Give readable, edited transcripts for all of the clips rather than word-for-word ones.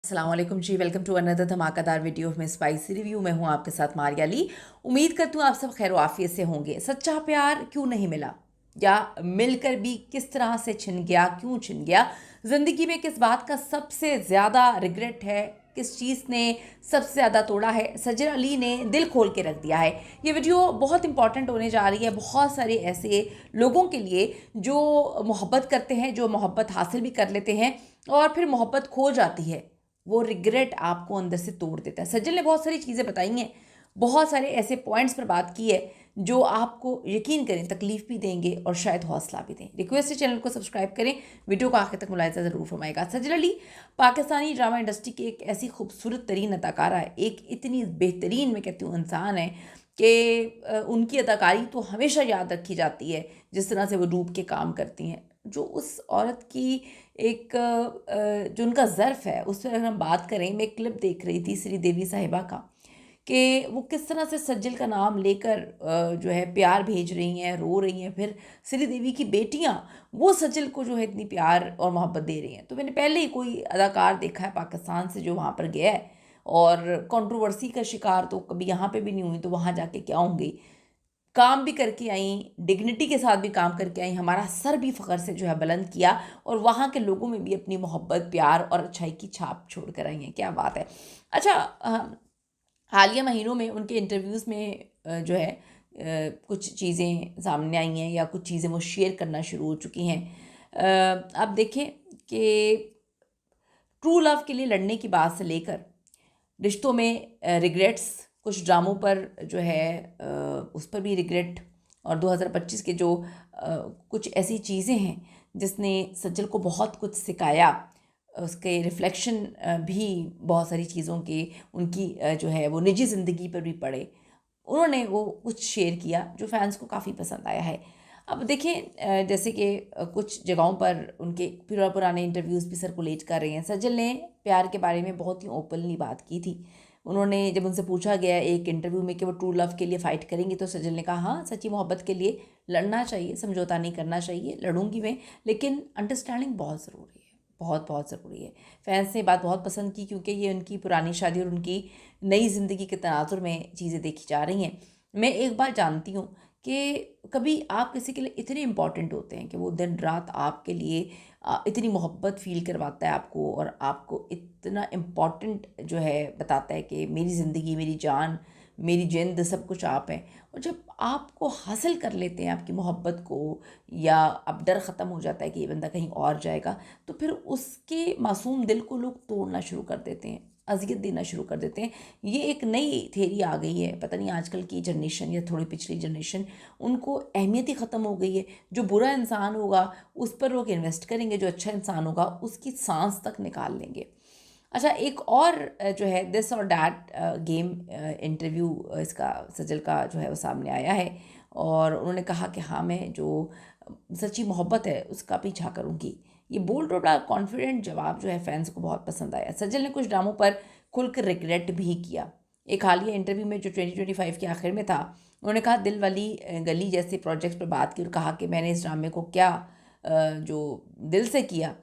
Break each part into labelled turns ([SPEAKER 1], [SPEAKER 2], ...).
[SPEAKER 1] अस्सलाम वालेकुम जी। Welcome to another धमाकेदार video of miss spicy review. मैं हूं आपके साथ मारिया ली। उम्मीद करती हूँ आप सब खैर आफियत से होंगे। सच्चा प्यार क्यों नहीं मिला, या मिलकर भी किस तरह से छिन गया, क्यों छिन गया, ज़िंदगी में किस बात का सबसे ज़्यादा रिग्रेट है, किस चीज़ ने सबसे ज़्यादा तोड़ा है, सजर अली ने दिल खोल के रख दिया है। ये वीडियो बहुत इंपॉर्टेंट होने जा रही है बहुत सारे ऐसे लोगों के लिए जो मोहब्बत करते हैं, जो मोहब्बत हासिल भी कर लेते हैं और फिर मोहब्बत खो जाती है। वो रिग्रेट आपको अंदर से तोड़ देता है। सज्जल ने बहुत सारी चीज़ें बताई हैं, बहुत सारे ऐसे पॉइंट्स पर बात की है जो आपको यकीन करें तकलीफ भी देंगे और शायद हौसला भी दें। रिक्वेस्ट है चैनल को सब्सक्राइब करें, वीडियो को आखिर तक मुलाहिजा ज़रूर फरमाएगा। सज्जल अली पाकिस्तानी ड्रामा इंडस्ट्री की एक ऐसी खूबसूरत तरीन अदाकारा है, एक इतनी बेहतरीन मैं कहती हूँ इंसान है कि उनकी अदाकारी तो हमेशा याद रखी जाती है। जिस तरह से वो डूब के काम करती हैं, जो उस औरत की एक जो उनका ज़र्फ़ है उस पर अगर हम बात करें। मैं एक क्लिप देख रही थी श्रीदेवी साहिबा का, कि वो किस तरह से सज्जल का नाम लेकर जो है प्यार भेज रही हैं, रो रही हैं। फिर श्रीदेवी की बेटियां वो सज्जल को जो है इतनी प्यार और मोहब्बत दे रही हैं। तो मैंने पहले ही कोई अदाकार देखा है पाकिस्तान से जो वहाँ पर गया है और कंट्रोवर्सी का शिकार तो कभी यहाँ पे भी नहीं हुई, तो वहाँ जाके क्या होंगी। काम भी करके आई, डिग्निटी के साथ भी काम करके आई, हमारा सर भी फ़ख्र से जो है बुलंद किया और वहाँ के लोगों में भी अपनी मोहब्बत, प्यार और अच्छाई की छाप छोड़ कर आई हैं। क्या बात है। अच्छा, हालिया महीनों में उनके इंटरव्यूज़ में जो है कुछ चीज़ें सामने आई हैं या कुछ चीज़ें वो शेयर करना शुरू हो चुकी हैं। आप देखें कि ट्रू लव के लिए लड़ने की बात से लेकर रिश्तों में रिग्रेट्स, कुछ ड्रामों पर जो है उस पर भी रिग्रेट, और 2025 के जो कुछ ऐसी चीज़ें हैं जिसने सज्जल को बहुत कुछ सिखाया, उसके रिफ्लेक्शन भी बहुत सारी चीज़ों के उनकी जो है वो निजी ज़िंदगी पर भी पड़े। उन्होंने वो कुछ शेयर किया जो फैंस को काफ़ी पसंद आया है। अब देखें जैसे कि कुछ जगहों पर उनके पुराने इंटरव्यूज़ भी सर्कुलेट कर रहे हैं। सज्जल ने प्यार के बारे में बहुत ही ओपनली बात की थी। उन्होंने जब उनसे पूछा गया एक इंटरव्यू में कि वो ट्रू लव के लिए फ़ाइट करेंगी, तो सज्जल ने कहा हाँ, सच्ची मोहब्बत के लिए लड़ना चाहिए, समझौता नहीं करना चाहिए, लड़ूंगी मैं, लेकिन अंडरस्टैंडिंग बहुत ज़रूरी है, बहुत बहुत ज़रूरी है। फैंस ने बात बहुत पसंद की क्योंकि ये उनकी पुरानी शादी और उनकी नई ज़िंदगी के तनाजुर में चीज़ें देखी जा रही हैं। मैं एक बात जानती हूँ कि कभी आप किसी के लिए इतने इम्पॉर्टेंट होते हैं कि वो दिन रात आपके लिए इतनी मोहब्बत फ़ील करवाता है आपको, और आपको इतना इम्पॉर्टेंट जो है बताता है कि मेरी ज़िंदगी, मेरी जान, मेरी जिंद, सब कुछ आप हैं। और जब आपको हासिल कर लेते हैं आपकी मोहब्बत को, या अब डर ख़त्म हो जाता है कि ये बंदा कहीं और जाएगा, तो फिर उसके मासूम दिल को लोग तोड़ना शुरू कर देते हैं, अज़ियत देना शुरू कर देते हैं। ये एक नई थ्योरी आ गई है, पता नहीं आजकल की जनरेशन या थोड़ी पिछली जनरेशन, उनको अहमियत ही ख़त्म हो गई है। जो बुरा इंसान होगा उस पर लोग इन्वेस्ट करेंगे, जो अच्छा इंसान होगा उसकी सांस तक निकाल लेंगे। अच्छा, एक और जो है दिस और डैट गेम इंटरव्यू इसका सजल का जो है वो सामने आया है, और उन्होंने कहा कि हाँ, मैं जो सच्ची मोहब्बत है उसका पीछा करूँगी। ये बोल्ड और बड़ा कॉन्फिडेंट जवाब जो है फैंस को बहुत पसंद आया। सजल ने कुछ ड्रामों पर खुलकर रिग्रेट भी किया। एक हालिया इंटरव्यू में जो 2025 के आखिर में था, उन्होंने कहा दिल वाली गली जैसे प्रोजेक्ट्स पर बात की और कहा कि मैंने इस ड्रामे को क्या जो दिल से किया,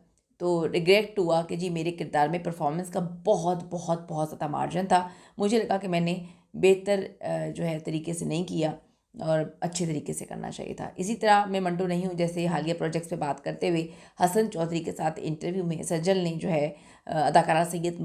[SPEAKER 1] तो रिग्रेट हुआ कि जी मेरे किरदार में परफॉर्मेंस का बहुत बहुत बहुत ज़्यादा मार्जिन था। मुझे लगा कि मैंने बेहतर जो है तरीके से नहीं किया और अच्छे तरीके से करना चाहिए था। इसी तरह मैं मंटो नहीं हूँ जैसे हालिया प्रोजेक्ट्स पे बात करते हुए हसन चौधरी के साथ इंटरव्यू में सज्जल ने जो है अदाकारा सैयद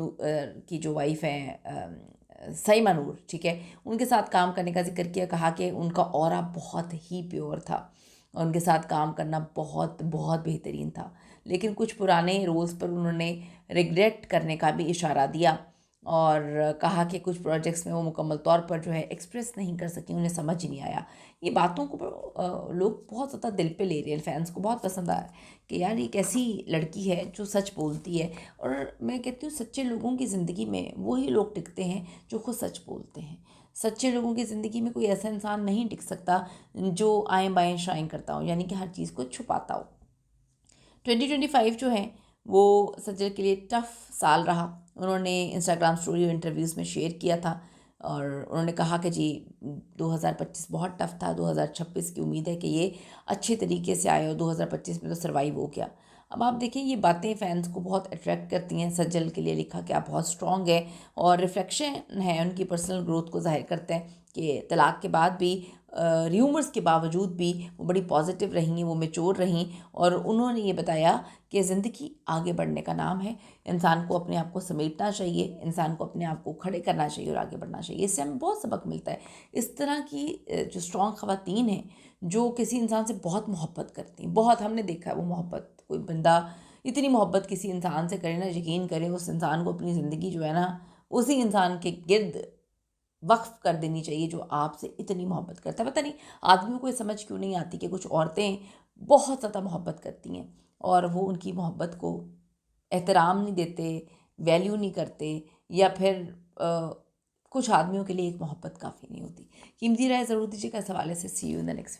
[SPEAKER 1] की जो वाइफ हैं सईमा नूर, ठीक है, उनके साथ काम करने का जिक्र किया। कहा कि उनका ऑरा बहुत ही प्योर था और उनके साथ काम करना बहुत बहुत बेहतरीन था। लेकिन कुछ पुराने रोल्स पर उन्होंने रिग्रेट करने का भी इशारा दिया और कहा कि कुछ प्रोजेक्ट्स में वो मुकम्मल तौर पर जो है एक्सप्रेस नहीं कर सकी, उन्हें समझ ही नहीं आया। ये बातों को लोग बहुत ज़्यादा दिल पे ले रहे हैं, फैंस को बहुत पसंद आया कि यार ये कैसी लड़की है जो सच बोलती है। और मैं कहती हूँ सच्चे लोगों की ज़िंदगी में वही लोग टिकते हैं जो खुद सच बोलते हैं। सच्चे लोगों की ज़िंदगी में कोई ऐसा इंसान नहीं टिक सकता जो आएँ बाएँ शाएँ करता हो, यानी कि हर चीज़ को छुपाता हो। 2025 जो है वो सज्जल के लिए टफ़ साल रहा। उन्होंने इंस्टाग्राम स्टोरी और इंटरव्यूज़ में शेयर किया था और उन्होंने कहा कि जी 2025 बहुत टफ़ था, 2026 की उम्मीद है कि ये अच्छे तरीके से आए और 2025 में तो सर्वाइव हो गया। अब आप देखिए ये बातें फैंस को बहुत अट्रैक्ट करती हैं। सज्जल के लिए लिखा कि आप बहुत स्ट्रॉन्ग है और रिफ्लेक्शन है, उनकी पर्सनल ग्रोथ को जाहिर करते हैं कि तलाक के बाद भी र्यूमर्स के बावजूद भी वो बड़ी पॉजिटिव रहीं, वो मैच्योर रहीं और उन्होंने ये बताया कि ज़िंदगी आगे बढ़ने का नाम है। इंसान को अपने आप को समेटना चाहिए, इंसान को अपने आप को खड़े करना चाहिए और आगे बढ़ना चाहिए। इससे हमें बहुत सबक मिलता है। इस तरह की जो स्ट्रॉन्ग ख़वातीन हैं जो किसी इंसान से बहुत मोहब्बत करती हैं, बहुत हमने देखा है वो मोहब्बत, कोई बंदा इतनी मोहब्बत किसी इंसान से करे ना, यकीन करें उस इंसान को अपनी ज़िंदगी जो है ना उसी इंसान के गिर्द वक्फ कर देनी चाहिए जो आपसे इतनी मोहब्बत करता है। पता नहीं आदमियों को ये समझ क्यों नहीं आती कि कुछ औरतें बहुत ज़्यादा मोहब्बत करती हैं और वो उनकी मोहब्बत को एहतराम नहीं देते, वैल्यू नहीं करते, या फिर कुछ आदमियों के लिए एक मोहब्बत काफ़ी नहीं होती। कीमती राय ज़रूर दीजिएगा इस हवाले से। See you in the next video.